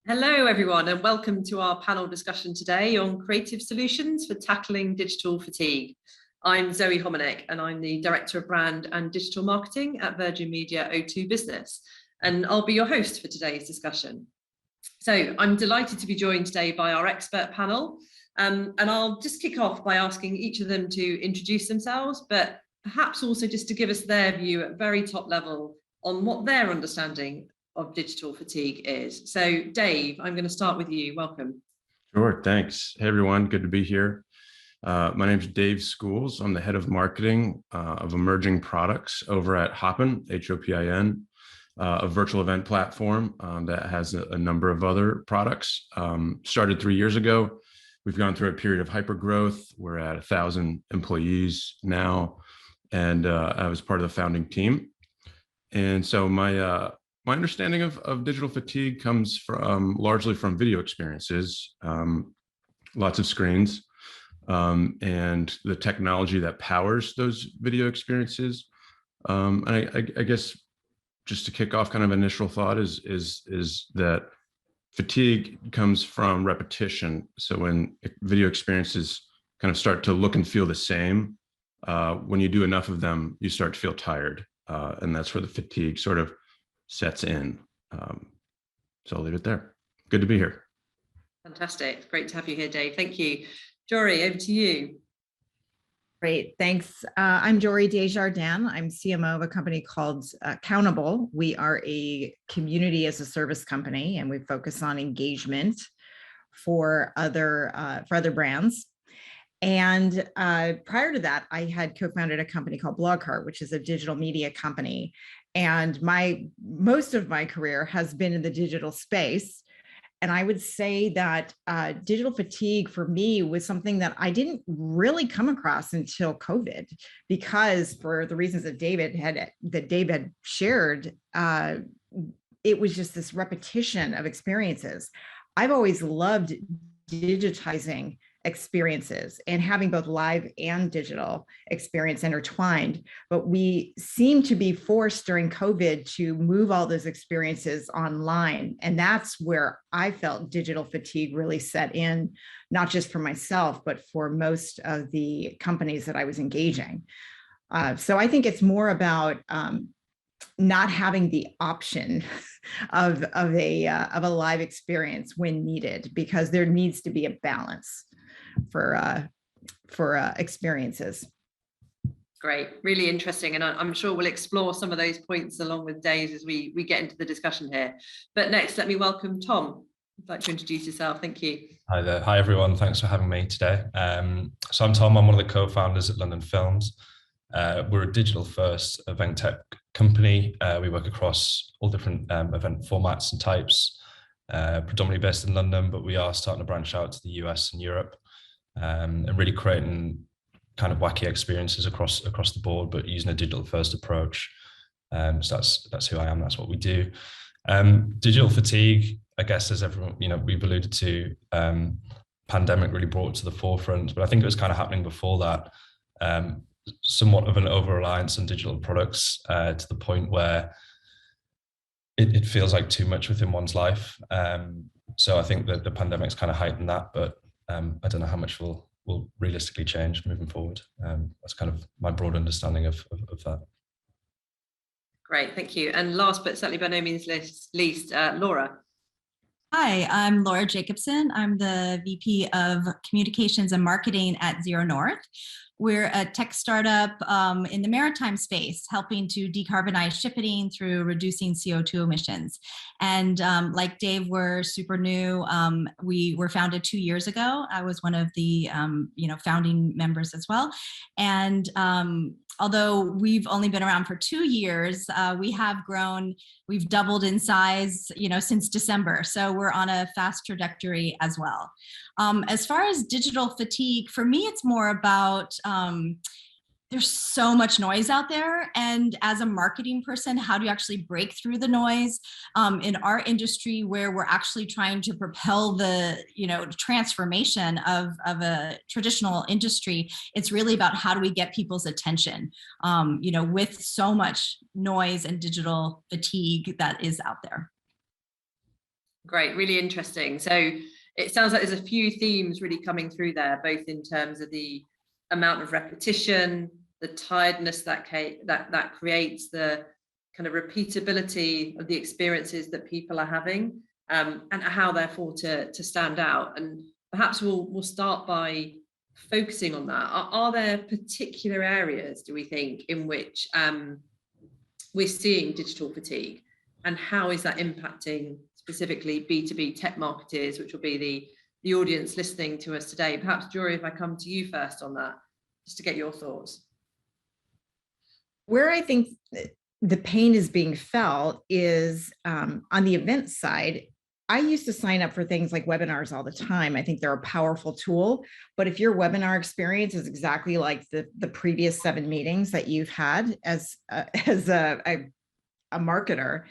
Hello, everyone, and welcome to our panel discussion today on creative solutions for tackling digital fatigue. I'm Zoe Hominick, and I'm the Director of Brand and Digital Marketing at Virgin Media O2 Business, and I'll be your host for today's discussion. So I'm delighted to be joined today by our expert panel, and I'll just kick off by asking each of them to introduce themselves, but perhaps also just to give us their view at very top level on what their understanding of digital fatigue is. So Dave, I'm going to start with you. Welcome. Sure, thanks. Hey everyone, good to be here. My name is Dave Schools. I'm the head of marketing of emerging products over at Hopin, Hopin, a virtual event platform that has a number of other products. Started 3 years ago. We've gone through a period of hyper growth. We're at 1,000 employees now, and I was part of the founding team. And so my understanding of digital fatigue comes from largely from video experiences, lots of screens, and the technology that powers those video experiences. And I guess just to kick off, kind of initial thought is that fatigue comes from repetition. So when video experiences kind of start to look and feel the same, when you do enough of them, you start to feel tired, and that's where the fatigue sort of sets in. So I'll leave it there. Good to be here. Fantastic. Great to have you here, Dave. Thank you. Jory, over to you. Great, thanks. I'm Jory Jardins. I'm CMO of a company called Countable. We are a community as a service company, and we focus on engagement for other brands. And prior to that, I had co-founded a company called Blogcart, which is a digital media company. And most of my career has been in the digital space. And I would say that digital fatigue for me was something that I didn't really come across until COVID, because for the reasons that Dave had shared, it was just this repetition of experiences. I've always loved digitizing experiences and having both live and digital experience intertwined. But we seem to be forced during COVID to move all those experiences online. And that's where I felt digital fatigue really set in, not just for myself, but for most of the companies that I was engaging. So I think it's more about not having the option of a live experience when needed, because there needs to be a balance for experiences. Great, really interesting, and I'm sure we'll explore some of those points along with Dave as we get into the discussion here. But next, let me welcome Tom. I'd like to introduce yourself. Thank you. Hi there. Hi everyone. Thanks for having me today. So I'm Tom. I'm one of the co-founders at London Films. We're a digital-first event tech company. We work across all different event formats and types, predominantly based in London, but we are starting to branch out to the US and Europe, and really creating kind of wacky experiences across the board, but using a digital-first approach. So that's who I am. That's what we do. Digital fatigue, I guess, as everyone, we've alluded to, pandemic really brought it to the forefront, but I think it was kind of happening before that. Somewhat of an over-reliance on digital products to the point where it feels like too much within one's life. So I think that the pandemic's kind of heightened that, but I don't know how much will realistically change moving forward. That's kind of my broad understanding of that. Great, thank you. And last but certainly by no means least, Lora. Hi, I'm Lora Jakobsen. I'm the VP of Communications and Marketing at ZeroNorth. We're a tech startup in the maritime space, helping to decarbonize shipping through reducing CO2 emissions. And like Dave, we're super new. We were founded 2 years ago. I was one of the founding members as well. And although we've only been around for 2 years, we have grown. We've doubled in size, since December. So we're on a fast trajectory as well. As far as digital fatigue, for me, it's more about there's so much noise out there. And as a marketing person, how do you actually break through the noise? In our industry, where we're actually trying to propel the transformation of a traditional industry, it's really about how do we get people's attention, with so much noise and digital fatigue that is out there. Great, really interesting. So it sounds like there's a few themes really coming through there, both in terms of the amount of repetition, the tiredness that creates, the kind of repeatability of the experiences that people are having, and how therefore to stand out. And perhaps we'll start by focusing on that. Are there particular areas, do we think, in which we're seeing digital fatigue, and how is that impacting specifically B2B tech marketers, which will be the audience listening to us today? Perhaps, Jory, if I come to you first on that, just to get your thoughts. Where I think the pain is being felt is on the event side. I used to sign up for things like webinars all the time. I think they're a powerful tool, but if your webinar experience is exactly like the previous 7 meetings that you've had as a marketer,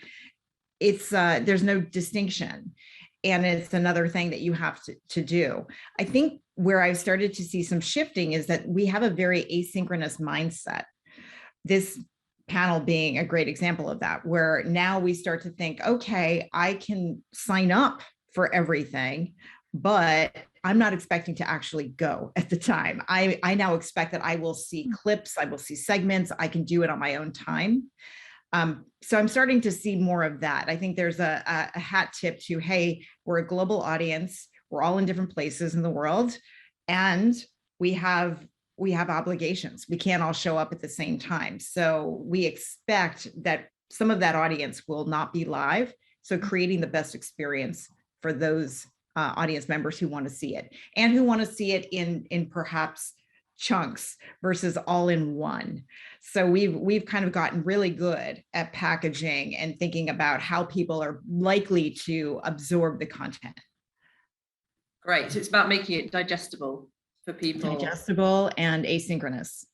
it's there's no distinction. And it's another thing that you have to do. I think where I've started to see some shifting is that we have a very asynchronous mindset. This panel being a great example of that, where now we start to think, okay, I can sign up for everything, but I'm not expecting to actually go at the time. I now expect that I will see clips, I will see segments, I can do it on my own time. So I'm starting to see more of that. I think there's a hat tip to, hey, we're a global audience. We're all in different places in the world, and we have obligations. We can't all show up at the same time. So we expect that some of that audience will not be live. So creating the best experience for those audience members who want to see it, and who want to see it in perhaps chunks versus all in one. So we've kind of gotten really good at packaging and thinking about how people are likely to absorb the content. Great. So it's about making it digestible for people. Digestible and asynchronous.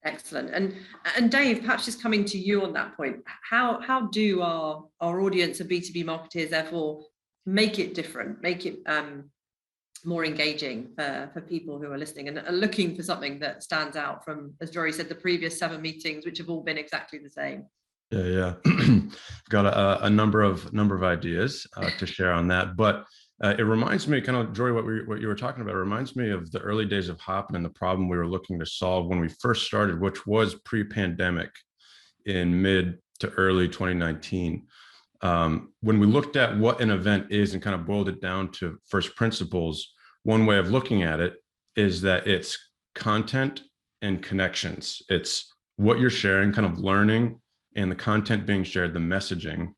Excellent. And Dave, perhaps just coming to you on that point, how do our audience of B2B marketers therefore make it different, make it more engaging for people who are listening and are looking for something that stands out from, as Jory said, the previous 7 meetings, which have all been exactly the same? Yeah. Got a number of ideas to share on that, but it reminds me, kind of, Jory, what you were talking about, it reminds me of the early days of Hopin and the problem we were looking to solve when we first started, which was pre-pandemic in mid to early 2019. When we looked at what an event is and kind of boiled it down to first principles, one way of looking at it is that it's content and connections. It's what you're sharing, kind of learning, and the content being shared, the messaging,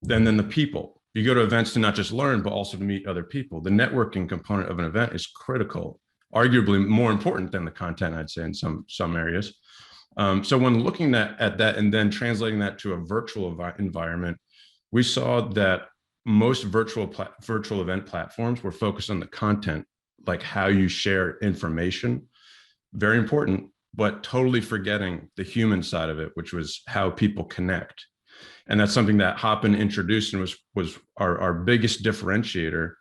and then the people. You go to events to not just learn, but also to meet other people. The networking component of an event is critical, arguably more important than the content, I'd say, in some areas. So when looking at that and then translating that to a virtual environment, we saw that most virtual event platforms were focused on the content, like how you share information, very important, but totally forgetting the human side of it, which was how people connect. And that's something that Hopin introduced and was our biggest differentiator.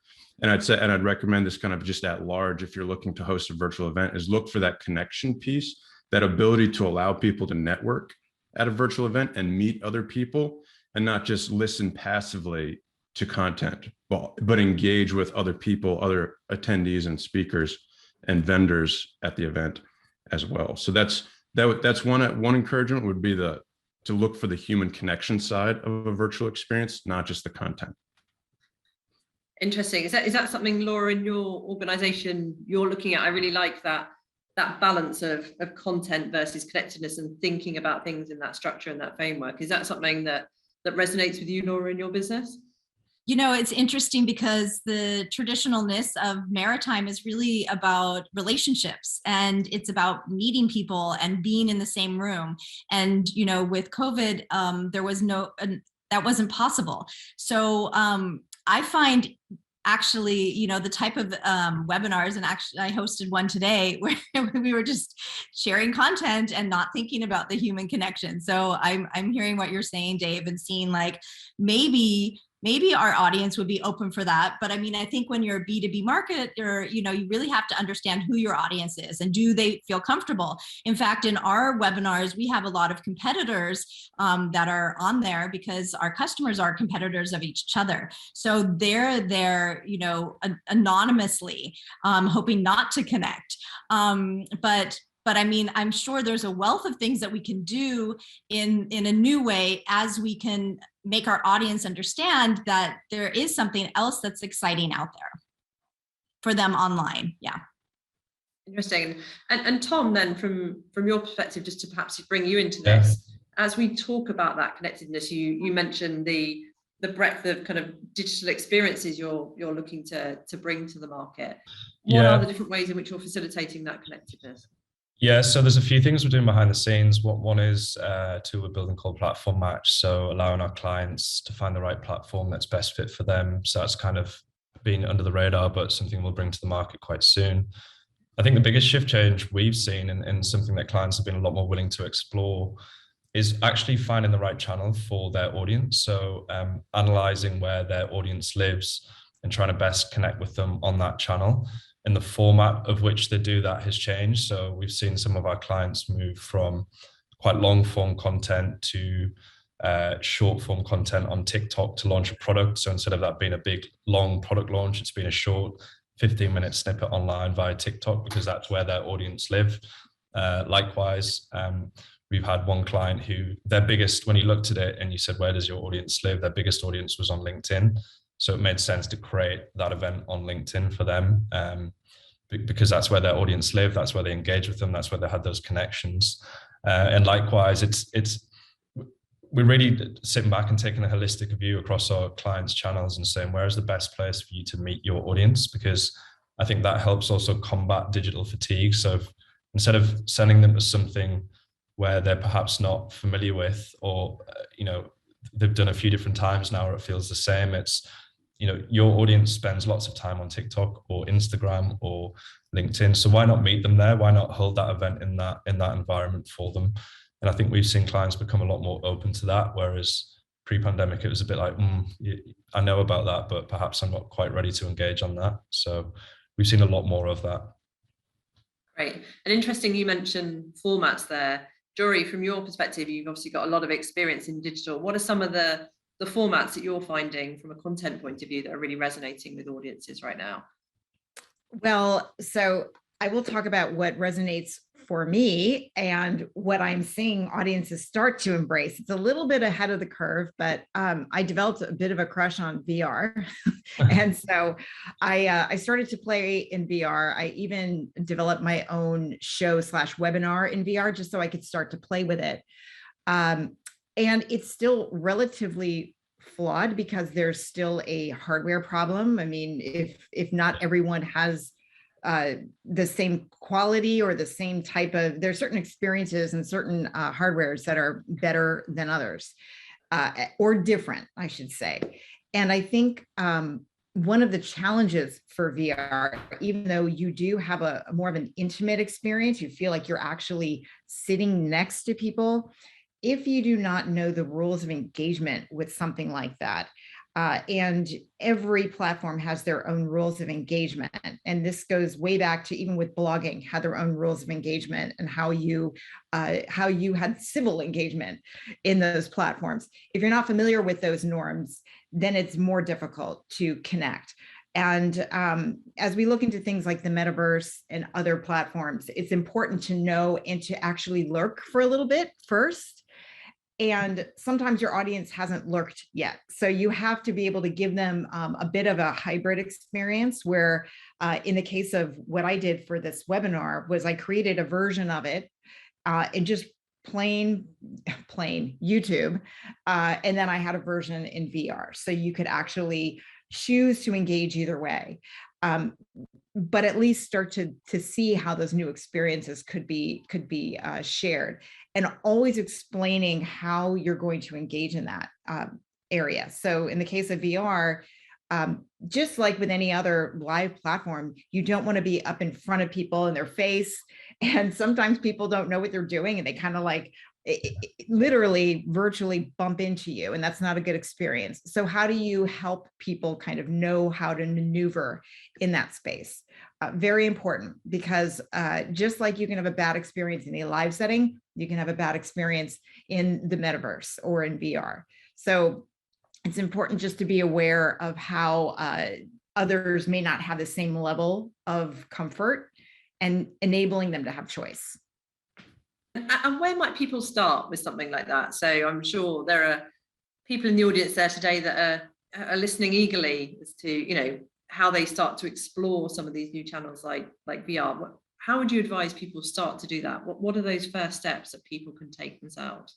And I'd recommend this kind of just at large, if you're looking to host a virtual event, is look for that connection piece, that ability to allow people to network at a virtual event and meet other people, and not just listen passively to content, but engage with other people, other attendees and speakers and vendors at the event as well. So that's one encouragement would be to look for the human connection side of a virtual experience, not just the content. Interesting. Is that something, Lora, in your organization you're looking at? I really like that balance of content versus connectedness and thinking about things in that structure and that framework. Is that something that resonates with you, Lora, in your business? You know, it's interesting because the traditionalness of maritime is really about relationships, and it's about meeting people and being in the same room. And, you know, with COVID, there was that wasn't possible. So I find actually, you know, the type of webinars, and actually I hosted one today where we were just sharing content and not thinking about the human connection. So I'm hearing what you're saying, Dave, and seeing like maybe maybe our audience would be open for that. But I mean, I think when you're a B2B marketer, you really have to understand who your audience is and do they feel comfortable. In fact, in our webinars, we have a lot of competitors that are on there because our customers are competitors of each other. So they're there, anonymously, hoping not to connect. But I mean, I'm sure there's a wealth of things that we can do in a new way as we can make our audience understand that there is something else that's exciting out there for them online. Yeah. Interesting. And Tom, then from your perspective, just to perhaps bring you into this, as we talk about that connectedness, you mentioned the breadth of kind of digital experiences you're looking to bring to the market. What are the different ways in which you're facilitating that connectedness? Yeah, so there's a few things we're doing behind the scenes. One is a tool we're building called Platform Match, so allowing our clients to find the right platform that's best fit for them. So that's kind of been under the radar, but something we'll bring to the market quite soon. I think the biggest shift change we've seen and something that clients have been a lot more willing to explore is actually finding the right channel for their audience. So analyzing where their audience lives and trying to best connect with them on that channel. And the format of which they do that has changed. So we've seen some of our clients move from quite long form content to short form content on TikTok to launch a product. So instead of that being a big long product launch, it's been a short 15-minute snippet online via TikTok because that's where their audience live. Likewise, we've had one client who their biggest, when you looked at it and you said, where does your audience live? Their biggest audience was on LinkedIn. So it made sense to create that event on LinkedIn for them because that's where their audience live. That's where they engage with them. That's where they had those connections. And likewise, we're really sitting back and taking a holistic view across our clients' channels and saying, where is the best place for you to meet your audience? Because I think that helps also combat digital fatigue. So instead of sending them to something where they're perhaps not familiar with, or, they've done a few different times now, or it feels the same, it's, your audience spends lots of time on TikTok or Instagram or LinkedIn. So why not meet them there? Why not hold that event in that environment for them? And I think we've seen clients become a lot more open to that. Whereas pre-pandemic, it was a bit like, I know about that, but perhaps I'm not quite ready to engage on that. So we've seen a lot more of that. Great. And interesting, you mentioned formats there. Jory, from your perspective, you've obviously got a lot of experience in digital. What are some of the formats that you're finding from a content point of view that are really resonating with audiences right now? Well, so I will talk about what resonates for me and what I'm seeing audiences start to embrace. It's a little bit ahead of the curve, but I developed a bit of a crush on VR. And so I started to play in VR. I even developed my own show/webinar in VR just so I could start to play with it. And it's still relatively flawed because there's still a hardware problem. I mean, if not everyone has the same quality or the same type of, there's certain experiences and certain hardwares that are better than others, or different, I should say. And I think one of the challenges for VR, even though you do have a more of an intimate experience, you feel like you're actually sitting next to people. If you do not know the rules of engagement with something like that, and every platform has their own rules of engagement. And this goes way back to even with blogging, had their own rules of engagement and how you had civil engagement in those platforms. If you're not familiar with those norms, then it's more difficult to connect. And as we look into things like the metaverse and other platforms, it's important to know and to actually lurk for a little bit first. And sometimes your audience hasn't lurked yet. So you have to be able to give them a bit of a hybrid experience where in the case of what I did for this webinar was I created a version of it in just plain YouTube. And then I had a version in VR. So you could actually choose to engage either way. But at least start to see how those new experiences could be shared, and always explaining how you're going to engage in that area. So in the case of VR, just like with any other live platform, you don't want to be up in front of people in their face. And sometimes people don't know what they're doing and they kind of like literally virtually bump into you, and that's not a good experience. So how do you help people kind of know how to maneuver in that space? Very important, because just like you can have a bad experience in a live setting, you can have a bad experience in the metaverse or in VR. So it's important just to be aware of how others may not have the same level of comfort, and enabling them to have choice. And where might people start with something like that? So I'm sure there are people in the audience there today that are listening eagerly as to, you know, how they start to explore some of these new channels like VR. How would you advise people start to do that? What are those first steps that people can take themselves?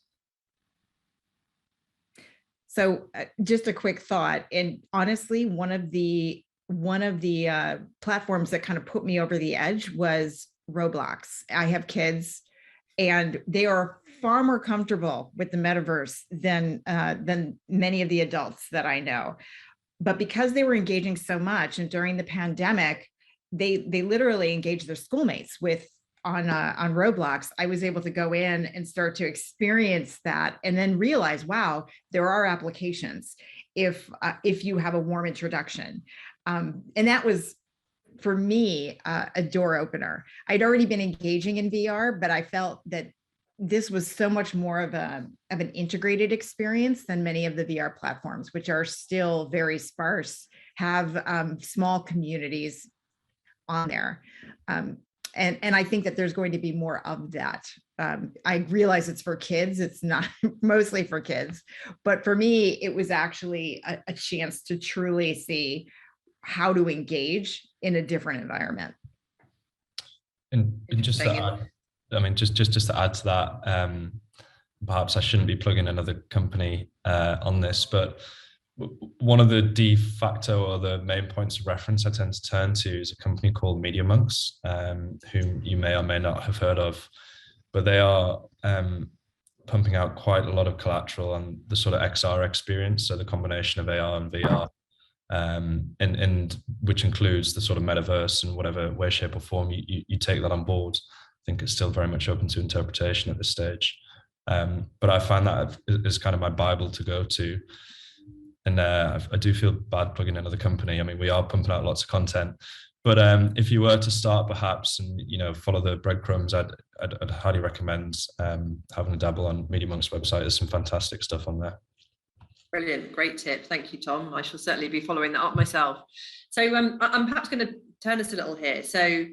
So just a quick thought, and honestly, one of the platforms that kind of put me over the edge was Roblox. I have kids, and they are far more comfortable with the metaverse than many of the adults that I know. But because they were engaging so much, and during the pandemic, they literally engaged their schoolmates on Roblox. I was able to go in and start to experience that, and then realize, wow, there are applications if you have a warm introduction. And that was, for me, a door opener. I'd already been engaging in VR, but I felt that this was so much more of an integrated experience than many of the VR platforms, which are still very sparse, have small communities on there. And I think that there's going to be more of that. I realize it's for kids. It's not mostly for kids, but for me, it was actually a chance to truly see how to engage in a different environment. And just to add, I mean, just to add to that, perhaps I shouldn't be plugging another company on this, but one of the de facto or the main points of reference I tend to turn to is a company called Media Monks, whom you may or may not have heard of, but they are pumping out quite a lot of collateral on the sort of XR experience, so the combination of AR and VR. And which includes the sort of metaverse, and whatever way, shape or form you take that on board. I think it's still very much open to interpretation at this stage. But I find that is kind of my Bible to go to. And I do feel bad plugging another company. I mean, we are pumping out lots of content, but if you were to start perhaps and, you know, follow the breadcrumbs, I'd highly recommend having a dabble on Media Monk's website. There's some fantastic stuff on there. Brilliant, great tip. Thank you, Tom. I shall certainly be following that up myself. So I'm perhaps going to turn us a little here. So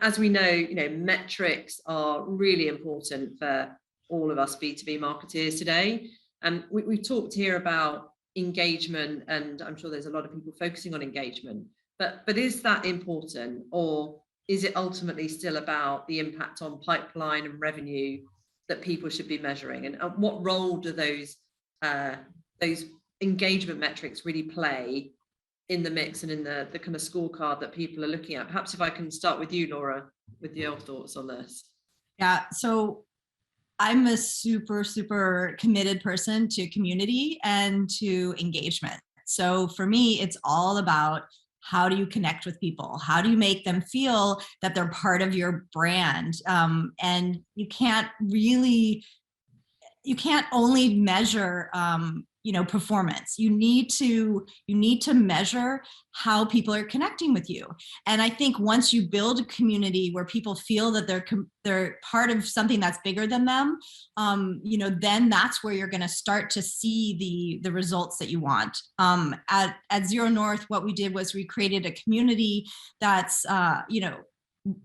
as we know, you know, metrics are really important for all of us B2B marketers today. And we've talked here about engagement, and I'm sure there's a lot of people focusing on engagement, but is that important, or is it ultimately still about the impact on pipeline and revenue that people should be measuring? And what role do those engagement metrics really play in the mix and in the kind of scorecard that people are looking at? Perhaps if I can start with you, Lora, with your thoughts on this. Yeah, so I'm a super committed person to community and to engagement. So for me, it's all about, how do you connect with people? How do you make them feel that they're part of your brand? And you can't only measure performance. You need to measure how people are connecting with you. And I think once you build a community where people feel that they're part of something that's bigger than them, then that's where you're going to start to see the results that you want. At ZeroNorth, what we did was we created a community that's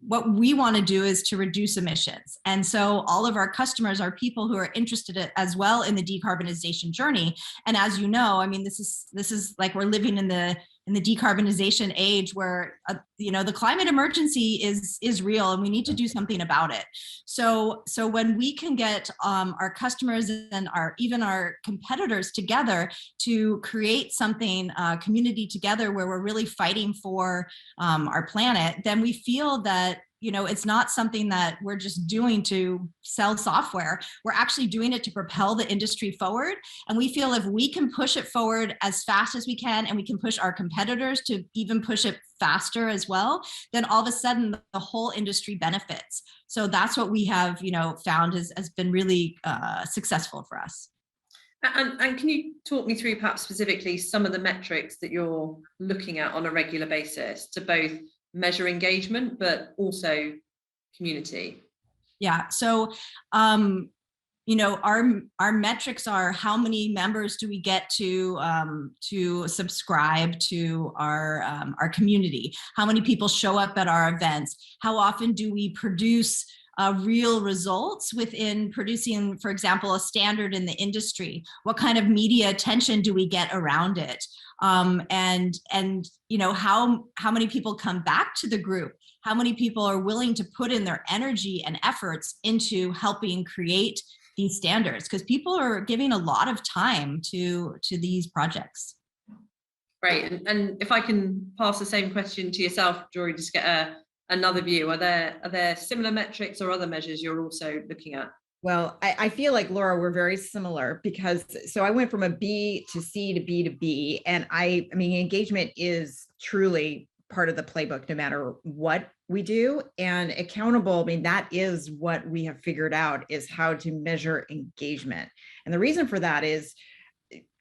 what we want to do is to reduce emissions. And so all of our customers are people who are interested as well in the decarbonization journey. And as you know, I mean, this is like we're living in the decarbonization age where, the climate emergency is real, and we need to do something about it. So when we can get our customers and even our competitors together to create something, community together, where we're really fighting for our planet, then we feel that it's not something that we're just doing to sell software. We're actually doing it to propel the industry forward. And we feel if we can push it forward as fast as we can, and we can push our competitors to even push it faster as well, then all of a sudden the whole industry benefits. So that's what we have, found has been really successful for us. And can you talk me through perhaps specifically some of the metrics that you're looking at on a regular basis to both measure engagement, but also community? Yeah. So, our metrics are how many members do we get to subscribe to our community? How many people show up at our events? How often do we produce real results within producing, for example, a standard in the industry? What kind of media attention do we get around it? And how many people come back to the group? How many people are willing to put in their energy and efforts into helping create these standards? Because people are giving a lot of time to these projects. Great. And if I can pass the same question to yourself, Jory, just get another view. Are there similar metrics or other measures you're also looking at? Well, I feel like, Laura, we're very similar because I went from a B to C to B to B, and I mean, engagement is truly part of the playbook no matter what we do. And accountable, I mean, that is what we have figured out, is how to measure engagement. And the reason for that is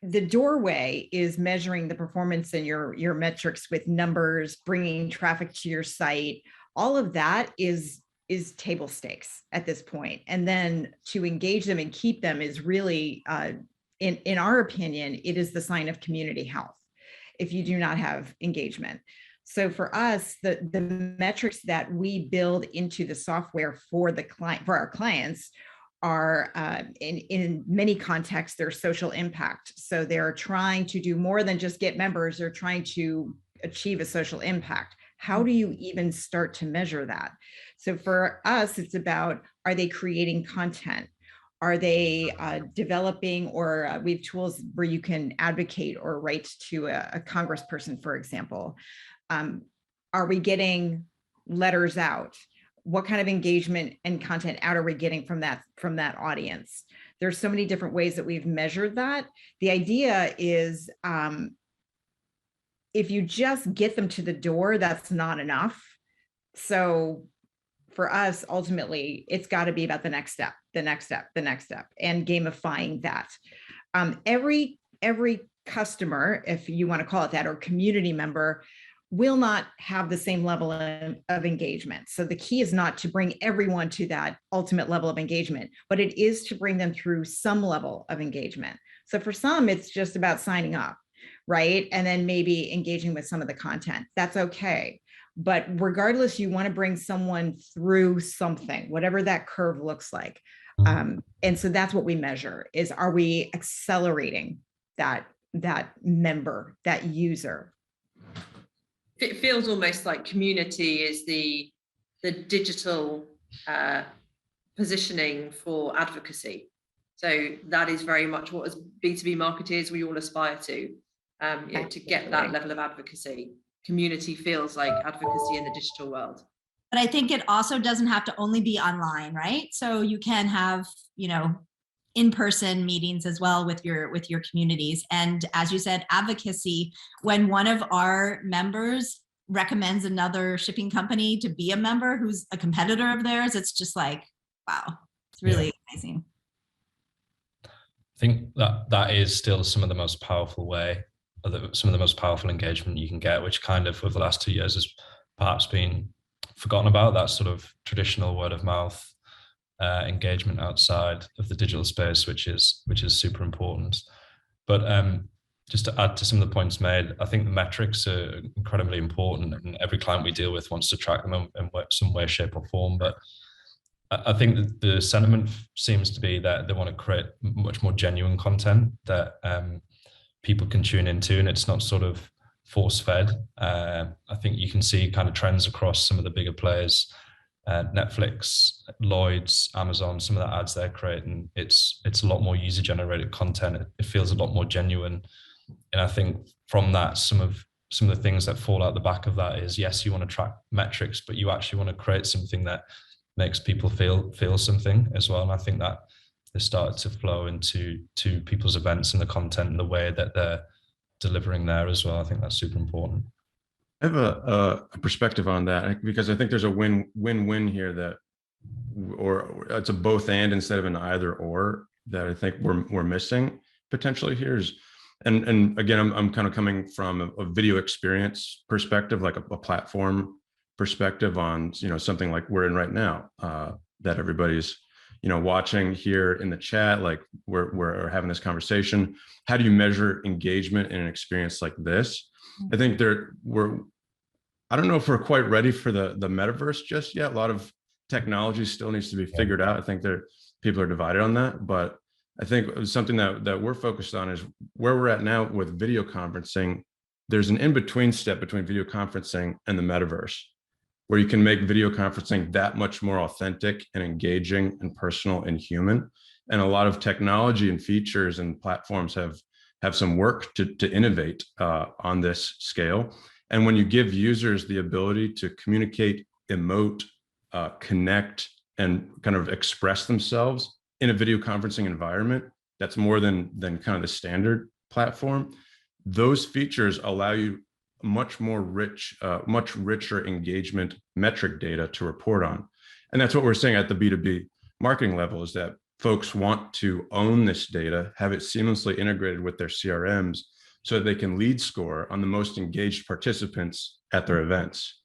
the doorway is measuring the performance in your metrics with numbers, bringing traffic to your site. All of that is table stakes at this point. And then to engage them and keep them is really, in our opinion, it is the sign of community health if you do not have engagement. So for us, the metrics that we build into the software for our clients are in many contexts, they're social impact. So they're trying to do more than just get members, they're trying to achieve a social impact. How do you even start to measure that? So for us, it's about, are they creating content? Are they developing, or we have tools where you can advocate or write to a congressperson, for example. Are we getting letters out? What kind of engagement and content out are we getting from that audience? There's so many different ways that we've measured that. The idea is, if you just get them to the door, that's not enough. So for us, ultimately, it's got to be about the next step, and gamifying that. Every customer, if you want to call it that, or community member, will not have the same level of engagement. So the key is not to bring everyone to that ultimate level of engagement, but it is to bring them through some level of engagement. So for some, it's just about signing up, right? And then maybe engaging with some of the content. That's okay. But regardless, you want to bring someone through something, whatever that curve looks like. And so that's what we measure, is, are we accelerating that member, that user? It feels almost like community is the digital positioning for advocacy. So that is very much what, as B2B marketers, we all aspire to get that level of advocacy. Community feels like advocacy in the digital world. But I think it also doesn't have to only be online, right? So you can have, in-person meetings as well with your communities. And as you said, advocacy, when one of our members recommends another shipping company to be a member who's a competitor of theirs, it's just like, wow, it's really amazing. I think that is still some of the most powerful engagement you can get, which kind of over the last 2 years has perhaps been forgotten about, that sort of traditional word of mouth engagement outside of the digital space, which is super important. But just to add to some of the points made, I think the metrics are incredibly important, and every client we deal with wants to track them in some way, shape or form. But I think that the sentiment seems to be that they want to create much more genuine content that people can tune into, and it's not sort of force-fed. I think you can see kind of trends across some of the bigger players, Netflix, Lloyd's, Amazon, some of the ads they're creating. It's a lot more user-generated content. It feels a lot more genuine. And I think from that, some of some of the things that fall out the back of that is, yes, you want to track metrics, but you actually want to create something that makes people feel something as well. And I think that they started to flow into people's events and the content and the way that they're delivering there as well. I think that's super important. I have a perspective on that, because I think there's a win-win here, that, or it's a both and instead of an either or, that I think we're missing potentially here is, and again, I'm kind of coming from a video experience perspective, like a platform perspective on, something like we're in right now, that everybody's, watching here in the chat, like we're having this conversation. How do you measure engagement in an experience like this? I think I don't know if we're quite ready for the metaverse just yet. A lot of technology still needs to be figured out. I think people are divided on that, but I think something that we're focused on is where we're at now with video conferencing. There's an in-between step between video conferencing and the metaverse, where you can make video conferencing that much more authentic and engaging and personal and human. And a lot of technology and features and platforms have some work to innovate on this scale. And when you give users the ability to communicate, emote, connect, and kind of express themselves in a video conferencing environment, that's more than kind of the standard platform. Those features allow you much richer engagement metric data to report on. And that's what we're saying at the B2B marketing level, is that folks want to own this data, have it seamlessly integrated with their CRMs so that they can lead score on the most engaged participants at their events.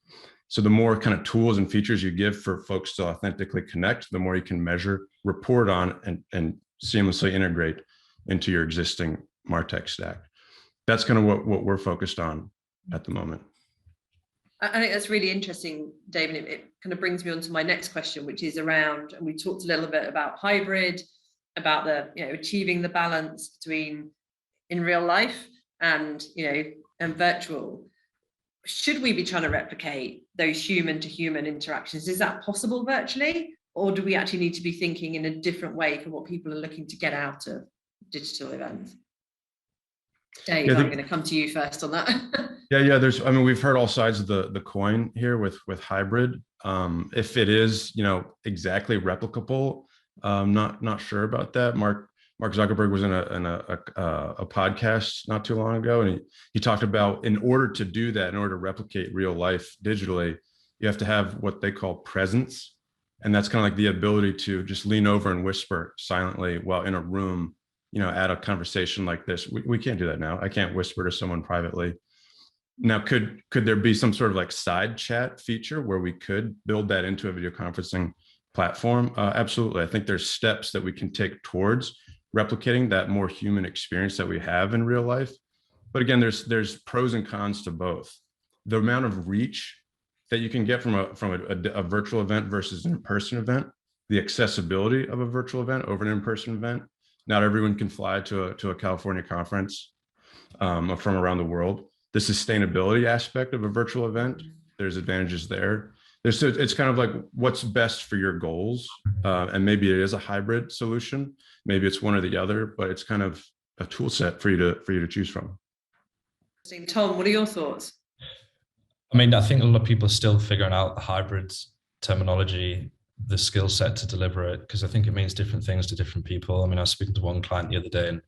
So the more kind of tools and features you give for folks to authentically connect, the more you can measure, report on, and seamlessly integrate into your existing MarTech stack. That's kind of what we're focused on at the moment. I think that's really interesting, David. It kind of brings me on to my next question, which is around, and we talked a little bit about hybrid, about the, achieving the balance between in real life and, and virtual. Should we be trying to replicate those human to human interactions? Is that possible virtually? Or do we actually need to be thinking in a different way for what people are looking to get out of digital events? Dave, I'm going to come to you first on that. Yeah. We've heard all sides of the coin here with hybrid. If it is, exactly replicable, not sure about that. Mark Zuckerberg was in a podcast not too long ago, and he talked about, in order to do that, in order to replicate real life digitally, you have to have what they call presence. And that's kind of like the ability to just lean over and whisper silently while in a room, at a conversation like this. We can't do that now. I can't whisper to someone privately. Now, could there be some sort of like side chat feature where we could build that into a video conferencing platform? Absolutely. I think there's steps that we can take towards replicating that more human experience that we have in real life. But again, there's pros and cons to both. The amount of reach that you can get from a virtual event versus an in-person event, the accessibility of a virtual event over an in-person event. Not everyone can fly to a California conference from around the world. The sustainability aspect of a virtual event, there's advantages there. It's kind of like what's best for your goals, and maybe it is a hybrid solution. Maybe it's one or the other, but it's kind of a tool set for you to choose from. Tom, what are your thoughts? I think a lot of people are still figuring out the hybrid terminology, the skill set to deliver it, because I think it means different things to different people. I was speaking to one client the other day, and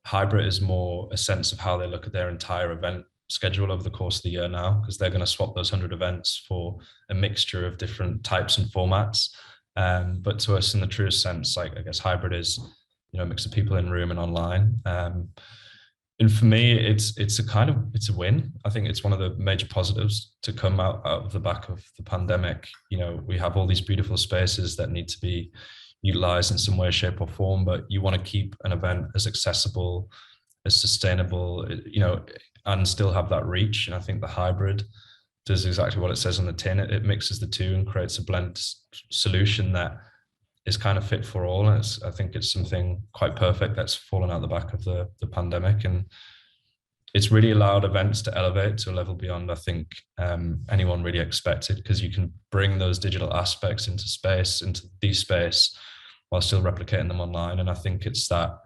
hybrid is more a sense of how they look at their entire event schedule over the course of the year now, because they're going to swap those 100 events for a mixture of different types and formats. But to us, in the truest sense, I guess hybrid is, a mix of people in room and online. And for me, it's a win. I think it's one of the major positives to come out of the back of the pandemic. We have all these beautiful spaces that need to be utilized in some way, shape, or form, but you want to keep an event as accessible, as sustainable, and still have that reach. And I think the hybrid does exactly what it says on the tin. It mixes the two and creates a blend solution that is kind of fit for all. And I think it's something quite perfect that's fallen out the back of the pandemic. And it's really allowed events to elevate to a level beyond, I think, anyone really expected, because you can bring those digital aspects into space, into the space, while still replicating them online. And I think it's that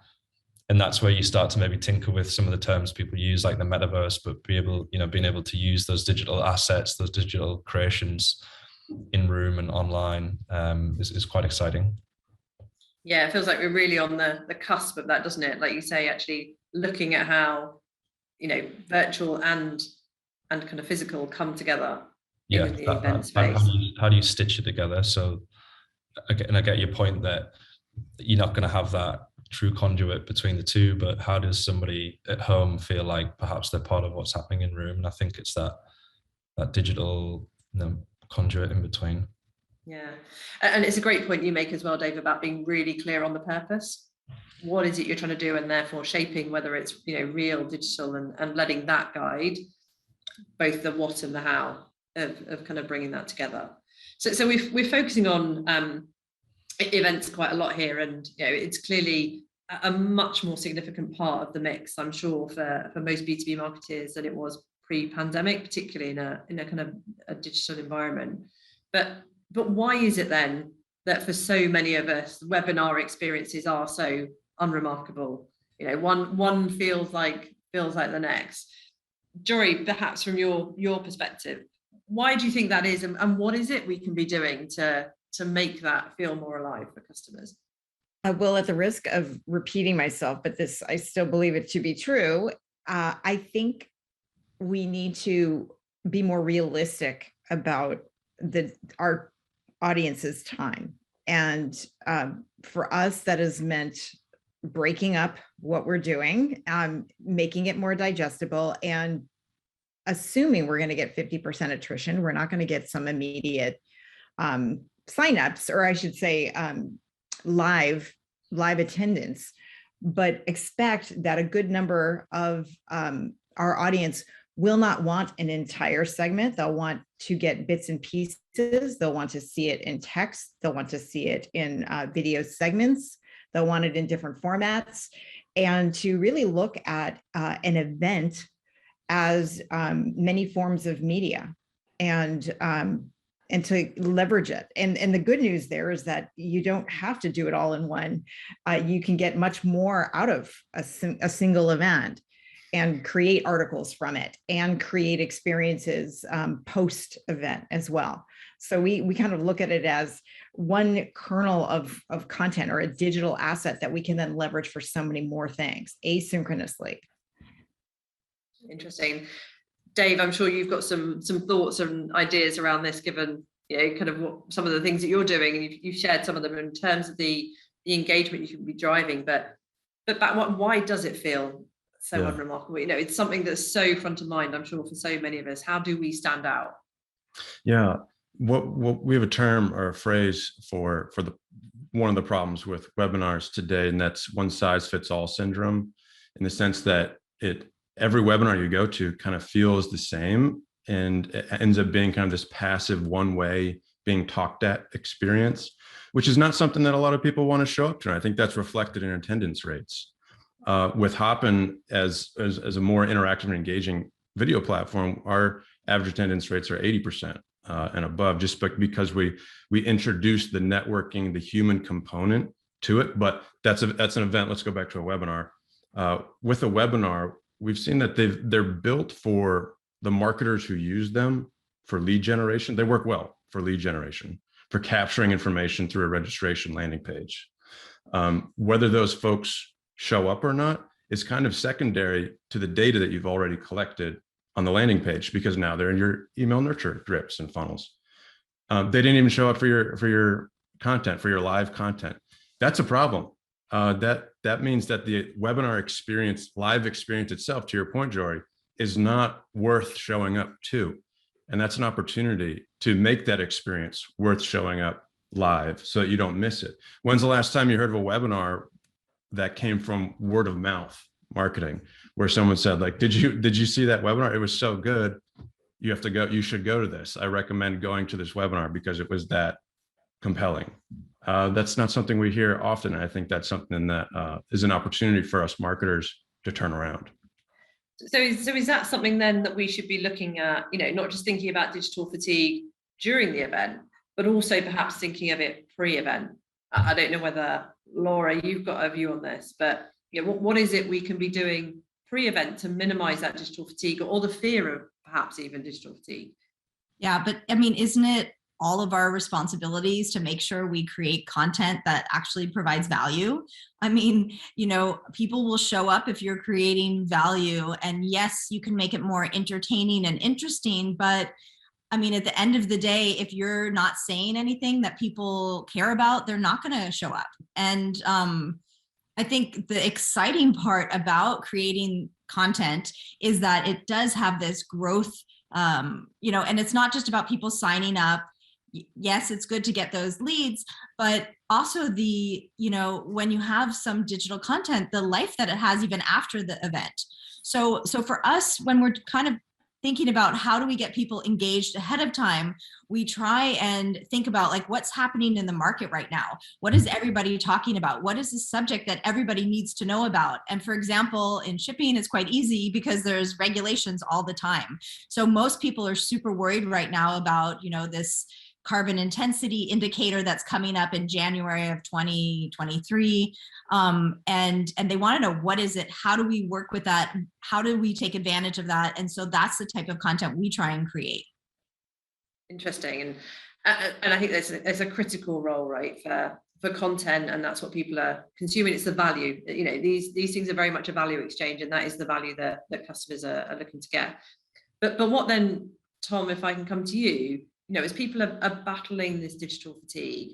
And that's where you start to maybe tinker with some of the terms people use, like the metaverse, but being able to use those digital assets, those digital creations in room and online is quite exciting. Yeah, it feels like we're really on the cusp of that, doesn't it? Like you say, actually looking at how, virtual and kind of physical come together. Yeah, in the event space. How do you stitch it together? So, and I get your point that you're not going to have that true conduit between the two, but how does somebody at home feel like perhaps they're part of what's happening in room? And I think it's that digital conduit in between. Yeah, and it's a great point you make as well, Dave, about being really clear on the purpose. What is it you're trying to do, and therefore shaping whether it's real, digital, and letting that guide both the what and the how of kind of bringing that together. So we're focusing on events quite a lot here, and it's clearly a much more significant part of the mix, I'm sure, for most B2B marketers than it was pre-pandemic, particularly in a kind of a digital environment. But why is it then that for so many of us, webinar experiences are so unremarkable? One feels like the next. Jory, perhaps from your perspective, why do you think that is, and what is it we can be doing to make that feel more alive for customers? Well, at the risk of repeating myself, but I still believe it to be true. I think we need to be more realistic about our audience's time. And for us, that has meant breaking up what we're doing, making it more digestible, and assuming we're going to get 50% attrition. We're not going to get some immediate signups, or I should say live attendance, but expect that a good number of our audience will not want an entire segment. They'll want to get bits and pieces. They'll want to see it in text. They'll want to see it in video segments. They'll want it in different formats, and to really look at an event as many forms of media, and to leverage it. And the good news there is that you don't have to do it all in one. You can get much more out of a single event, and create articles from it, and create experiences post-event as well. So we kind of look at it as one kernel of content, or a digital asset that we can then leverage for so many more things asynchronously. Interesting. Dave, I'm sure you've got some thoughts and ideas around this, given kind of what some of the things that you're doing, and you've shared some of them in terms of the engagement you can be driving. But why does it feel so unremarkable? It's something that's so front of mind, I'm sure, for so many of us. How do we stand out? Yeah, what we have a term or a phrase for one of the problems with webinars today, and that's one size fits all syndrome, in the sense that every webinar you go to kind of feels the same, and it ends up being kind of this passive, one way being talked at experience, which is not something that a lot of people want to show up to. And I think that's reflected in attendance rates. With Hopin as a more interactive and engaging video platform, our average attendance rates are 80% and above, just because we introduced the networking, the human component to it. But that's an event. Let's go back to a webinar. With a webinar, we've seen that they're built for the marketers who use them for lead generation. They work well for lead generation, for capturing information through a registration landing page. Whether those folks show up or not is kind of secondary to the data that you've already collected on the landing page, because now they're in your email nurture drips and funnels. They didn't even show up for your content, for your live content. That's a problem. That means that the webinar experience, live experience itself, to your point, Jory, is not worth showing up to. And that's an opportunity to make that experience worth showing up live so that you don't miss it. When's the last time you heard of a webinar that came from word of mouth marketing, where someone said, like, did you see that webinar? It was so good. You have to go, you should go to this. I recommend going to this webinar because it was that compelling. That's not something we hear often. I think that's something that is an opportunity for us marketers to turn around. So is that something then that we should be looking at, not just thinking about digital fatigue during the event, but also perhaps thinking of it pre-event? I don't know whether, Lora, you've got a view on this, but what is it we can be doing pre-event to minimize that digital fatigue or the fear of perhaps even digital fatigue? Yeah, but I mean, isn't it all of our responsibilities to make sure we create content that actually provides value? I mean, people will show up if you're creating value, and yes, you can make it more entertaining and interesting, but I mean, at the end of the day, if you're not saying anything that people care about, they're not going to show up. And I think the exciting part about creating content is that it does have this growth, and it's not just about people signing up. Yes, it's good to get those leads, but also when you have some digital content, the life that it has even after the event. So for us, when we're kind of thinking about how do we get people engaged ahead of time, we try and think about like what's happening in the market right now. What is everybody talking about? What is the subject that everybody needs to know about? And for example, in shipping, it's quite easy because there's regulations all the time. So most people are super worried right now about, this carbon intensity indicator that's coming up in January of 2023. And they want to know, what is it? How do we work with that? How do we take advantage of that? And so that's the type of content we try and create. Interesting. And I think there's a critical role, right, for content, and that's what people are consuming. It's the value. These things are very much a value exchange, and that is the value that customers are looking to get. But what then, Tom, if I can come to you, as people are battling this digital fatigue,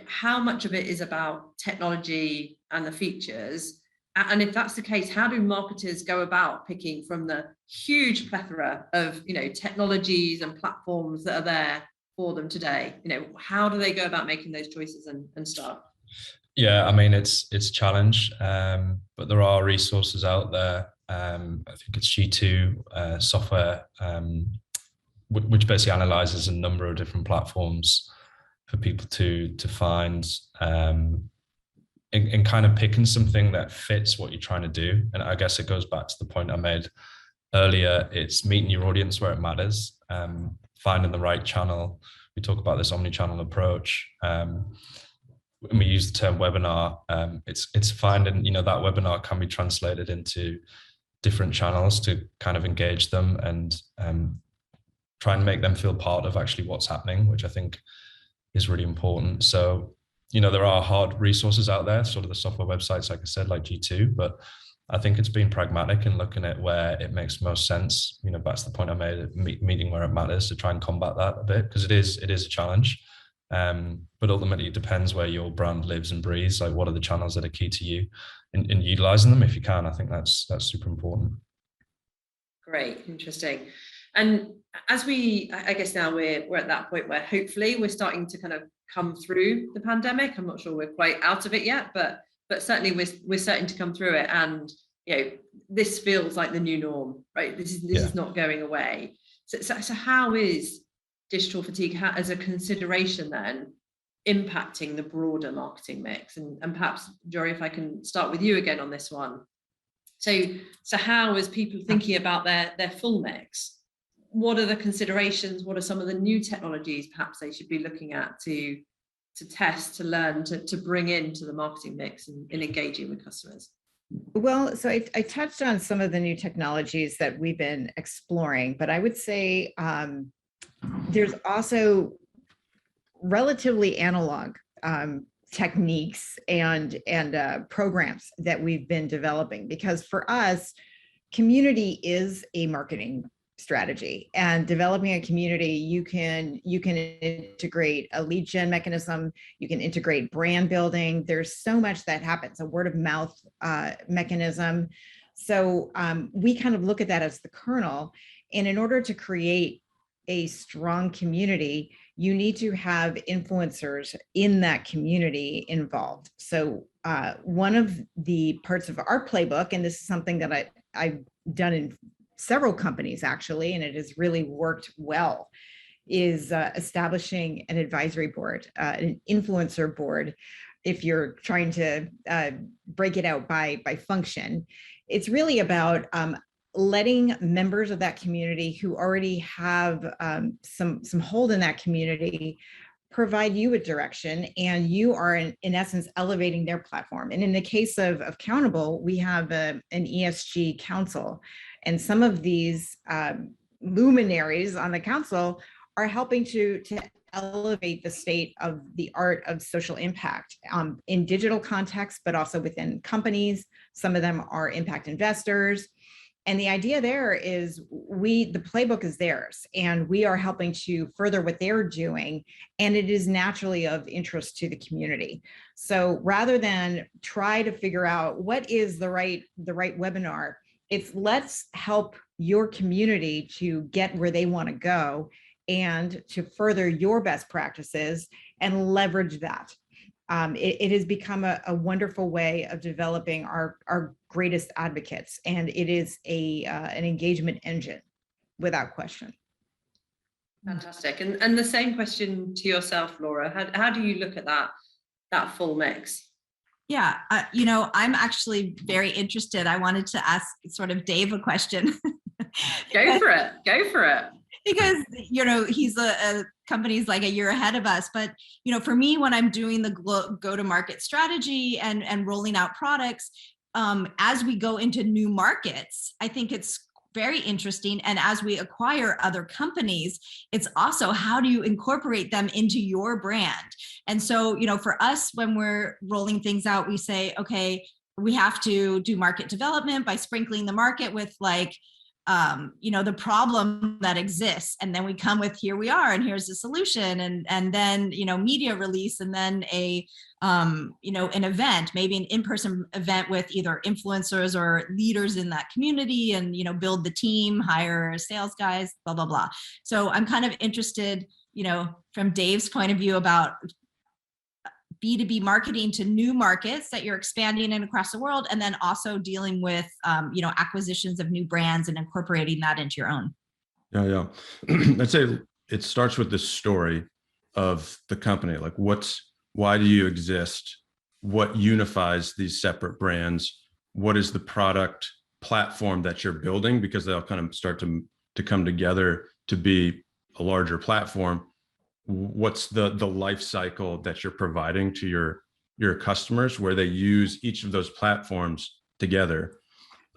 how much of it is about technology and the features? And if that's the case, how do marketers go about picking from the huge plethora of, technologies and platforms that are there for them today? How do they go about making those choices and start? Yeah, I mean, it's a challenge, but there are resources out there. I think it's G2 software, which basically analyzes a number of different platforms for people to find in kind of picking something that fits what you're trying to do. And I guess it goes back to the point I made earlier. It's meeting your audience where it matters, finding the right channel. We talk about this omni-channel approach. When we use the term webinar, it's finding, that webinar can be translated into different channels to kind of engage them and try and make them feel part of actually what's happening, which I think is really important. So, there are hard resources out there, sort of the software websites, like I said, like G2, but I think it's being pragmatic and looking at where it makes most sense. Back to the point I made, meeting where it matters, to try and combat that a bit, because it is a challenge. But ultimately, it depends where your brand lives and breathes. Like, what are the channels that are key to you, and utilizing them if you can. I think that's super important. Great, interesting. And as I guess now we're at that point where hopefully we're starting to kind of come through the pandemic. I'm not sure we're quite out of it yet, but certainly we're starting to come through it. And this feels like the new norm, right? This is not going away. So how is digital fatigue as a consideration then impacting the broader marketing mix? And perhaps, Jory, if I can start with you again on this one. So how is people thinking about their full mix? What are the considerations? What are some of the new technologies perhaps they should be looking at to test, to learn, to bring into the marketing mix in engaging with customers? Well, so I touched on some of the new technologies that we've been exploring, but I would say there's also relatively analog techniques and programs that we've been developing, because for us, community is a marketing strategy, and developing a community, you can integrate a lead gen mechanism, you can integrate brand building. There's so much that happens, a word of mouth mechanism. So we kind of look at that as the kernel, and in order to create a strong community, you need to have influencers in that community involved. So one of the parts of our playbook, and this is something that I've done in several companies actually, and it has really worked well, is establishing an advisory board, an influencer board. If you're trying to break it out by function, it's really about letting members of that community who already have some hold in that community provide you a direction, and you are in essence elevating their platform. And in the case of Countable, we have an ESG council, and some of these luminaries on the council are helping to elevate the state of the art of social impact in digital context, but also within companies. Some of them are impact investors. And the idea there is the playbook is theirs, and we are helping to further what they're doing, and it is naturally of interest to the community. So rather than try to figure out what is the right webinar, it's let's help your community to get where they want to go and to further your best practices and leverage that. It has become a wonderful way of developing our greatest advocates, and it is an engagement engine without question. Fantastic. And the same question to yourself, Lora. How do you look at that full mix? Yeah, I'm actually very interested. I wanted to ask sort of Dave a question. Go for it. Because, he's a company's like a year ahead of us. But, for me, when I'm doing the go-to-market strategy and rolling out products, as we go into new markets, I think it's very interesting. And as we acquire other companies, it's also how do you incorporate them into your brand? And so, for us, when we're rolling things out, we say, okay, we have to do market development by sprinkling the market with the problem that exists. And then we come with, here we are, and here's the solution. And then, media release, and then an event, maybe an in-person event with either influencers or leaders in that community, and, build the team, hire sales guys, blah, blah, blah. So I'm kind of interested, from Dave's point of view about B2B marketing to new markets that you're expanding in across the world, and then also dealing with, acquisitions of new brands and incorporating that into your own. Yeah. I'd say it starts with the story of the company. Like, why do you exist? What unifies these separate brands? What is the product platform that you're building? Because they'll kind of start to come together to be a larger platform. What's the life cycle that you're providing to your customers, where they use each of those platforms together?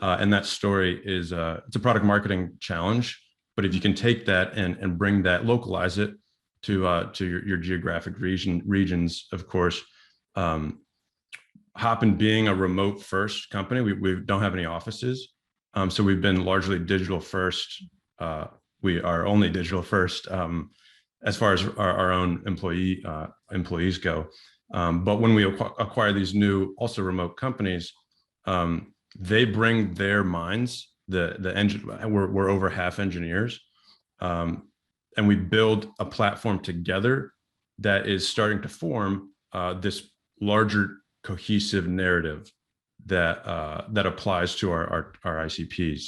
And that story is it's a product marketing challenge. But if you can take that and bring that, localize it to your geographic regions, of course. Hopin being a remote first company, we don't have any offices, so we've been largely digital first. We are only digital first. As far as our own employees go. But when we acquire these new, also remote companies, they bring their minds, the engine, we're over half engineers, and we build a platform together that is starting to form this larger cohesive narrative that applies to our ICPs.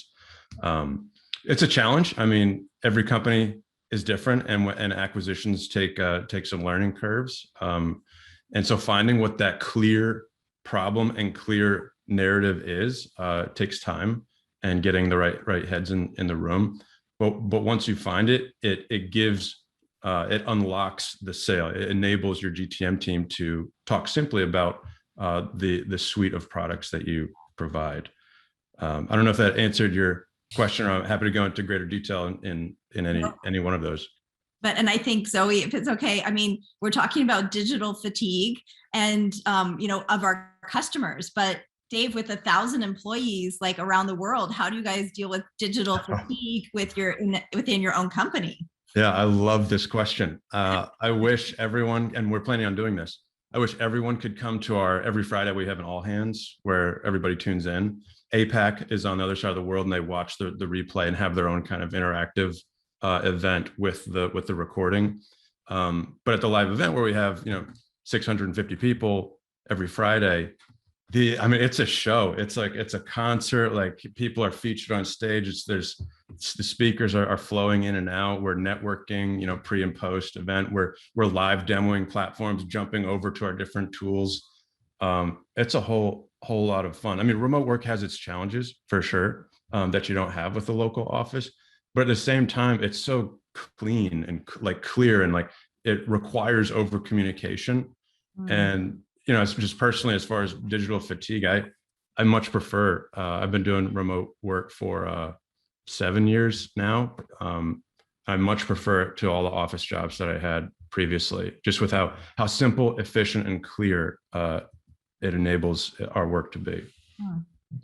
It's a challenge. I mean, every company is different, and acquisitions take some learning curves. And so finding what that clear problem and clear narrative is takes time, and getting the right heads in the room. But once you find it, it gives it unlocks the sale. It enables your GTM team to talk simply about the suite of products that you provide. I don't know if that answered your question, or I'm happy to go into greater detail in any one of those. And I think, Zoe, if it's okay, I mean, we're talking about digital fatigue and, of our customers, but Dave, with 1,000 employees like around the world, how do you guys deal with digital fatigue within your own company? Yeah, I love this question. I wish everyone, and we're planning on doing this, I wish everyone could come to every Friday we have an all hands where everybody tunes in. APAC is on the other side of the world, and they watch the replay and have their own kind of interactive event with the recording. But at the live event where we have 650 people every Friday, it's a show. It's a concert. Like, people are featured on stage. The speakers are flowing in and out. We're networking, pre and post event. We're live demoing platforms, jumping over to our different tools. It's a whole lot of fun. I mean, remote work has its challenges for sure, that you don't have with the local office, but at the same time, it's so clean and clear, and like it requires over communication. And, you know, it's just personally, as far as digital fatigue, I much prefer, I've been doing remote work for 7 years now. I much prefer it to all the office jobs that I had previously, just with how simple, efficient, and clear it enables our work to be.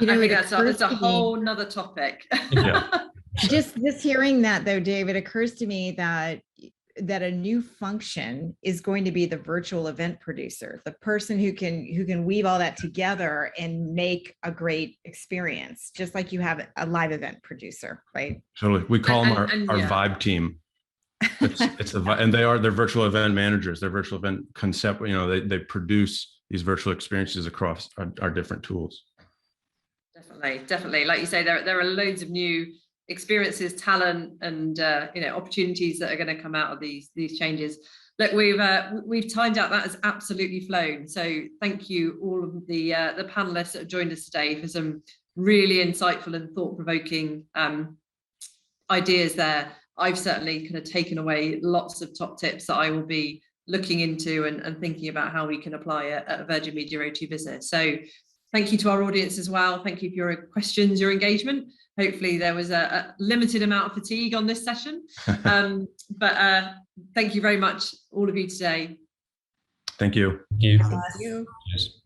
You know, I think that's a whole nother topic. Yeah. Just hearing that though, Dave, it occurs to me that a new function is going to be the virtual event producer, the person who can weave all that together and make a great experience, just like you have a live event producer, right? Totally. We call them our yeah. vibe team. And they're virtual event managers. They're virtual event concept. You know, they produce these virtual experiences across our different tools. Definitely. Like you say, there are loads of new experiences, talent, and you know, opportunities that are going to come out of these changes. Look, we've timed out that has absolutely flown. So thank you all of the panelists that have joined us today for some really insightful and thought-provoking ideas there. I've certainly kind of taken away lots of top tips that I will be looking into and thinking about how we can apply at Virgin Media O2 Business. So thank you to our audience as well. Thank you for your questions, your engagement. Hopefully there was a limited amount of fatigue on this session. But thank you very much, all of you today. Thank you. Thank you. Thank you. Cheers.